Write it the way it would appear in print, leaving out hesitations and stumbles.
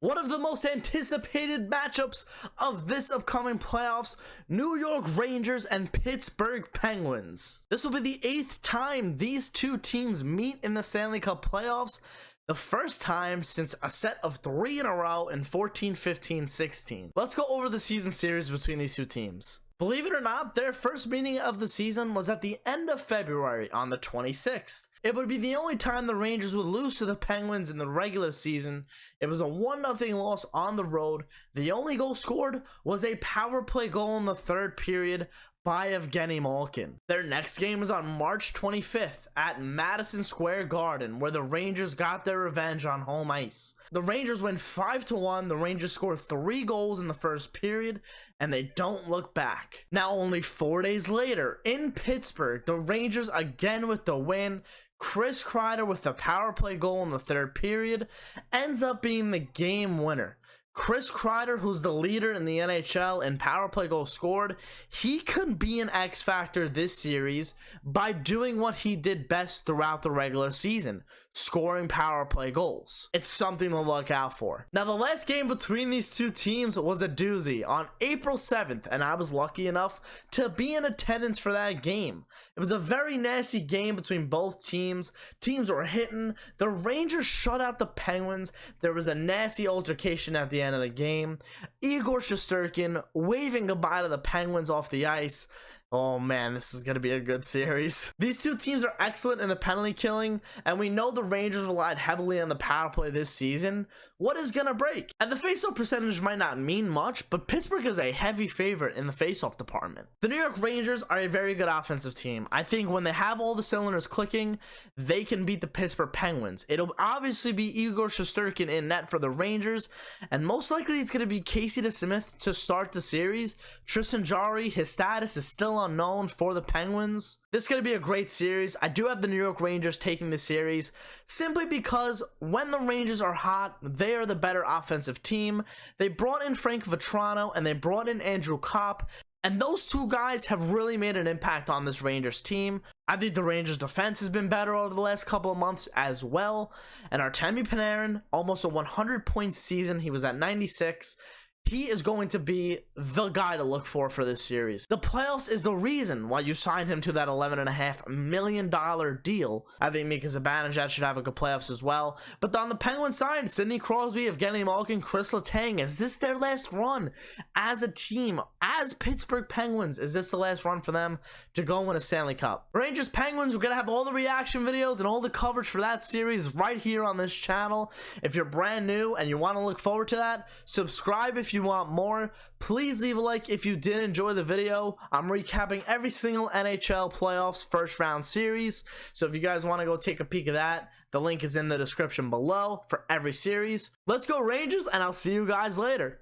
One of the most anticipated matchups of this upcoming playoffs, New York Rangers and Pittsburgh Penguins. This will be the 8th time these two teams meet in the Stanley Cup playoffs, the first time since a set of 3 in a row in 14, 15, 16. Let's go over the season series between these two teams. Believe it or not, their first meeting of the season was at the end of February on the 26th. It would be the only time the Rangers would lose to the Penguins in the regular season. It was a 1-0 loss on the road. The only goal scored was a power play goal in the third period by Evgeny Malkin. Their next game is on March 25th at Madison Square Garden, where the Rangers got their revenge on home ice. The Rangers win 5-1. The Rangers score 3 goals in the first period, and they don't look back. Now, only 4 days later, in Pittsburgh, the Rangers again with the win. Chris Kreider with the power play goal in the third period ends up being the game winner. Chris Kreider, who's the leader in the NHL in power play goals scored, he could be an X factor this series by doing what he did best throughout the regular season, scoring power play goals. It's something to look out for. Now, the last game between these two teams was a doozy on April 7th, and I was lucky enough to be in attendance for that game. It was a very nasty game between both teams. Teams were hitting. The Rangers shut out the Penguins. There was a nasty altercation at the end of the game. Igor Shesterkin waving goodbye to the Penguins off the ice. Oh man, this is going to be a good series. These two teams are excellent in the penalty killing, and we know the Rangers relied heavily on the power play this season. What is going to break? And the faceoff percentage might not mean much, but Pittsburgh is a heavy favorite in the faceoff department. The New York Rangers are a very good offensive team. I think when they have all the cylinders clicking, they can beat the Pittsburgh Penguins. It'll obviously be Igor Shesterkin in net for the Rangers, and most likely it's going to be Casey DeSmith to start the series. Tristan Jarry, his status is still unknown for the Penguins. This is going to be a great series. I do have the New York Rangers taking the series simply because when the Rangers are hot, they are the better offensive team. They brought in Frank Vatrano and they brought in Andrew Kopp, and those two guys have really made an impact on this Rangers team. I think the Rangers defense has been better over the last couple of months as well. And Artemi Panarin, almost a 100-point season. He was at 96. He is going to be the guy to look for this series. The playoffs is the reason why you signed him to that $11.5 million deal. I think Mika Zibanejad should have a good playoffs as well. But on the Penguin side, Sidney Crosby, Evgeny Malkin, Chris Letang, is this their last run as a team, as Pittsburgh Penguins? Is this the last run for them to go win a Stanley Cup? Rangers Penguins, we're going to have all the reaction videos and all the coverage for that series right here on this channel. If you're brand new and you want to look forward to that, subscribe if you want more. Please leave a like if you did enjoy the video. I'm recapping every single NHL Playoffs first round series, so if you guys want to go take a peek of that, the link is in the description below for every series. Let's go Rangers, and I'll see you guys later.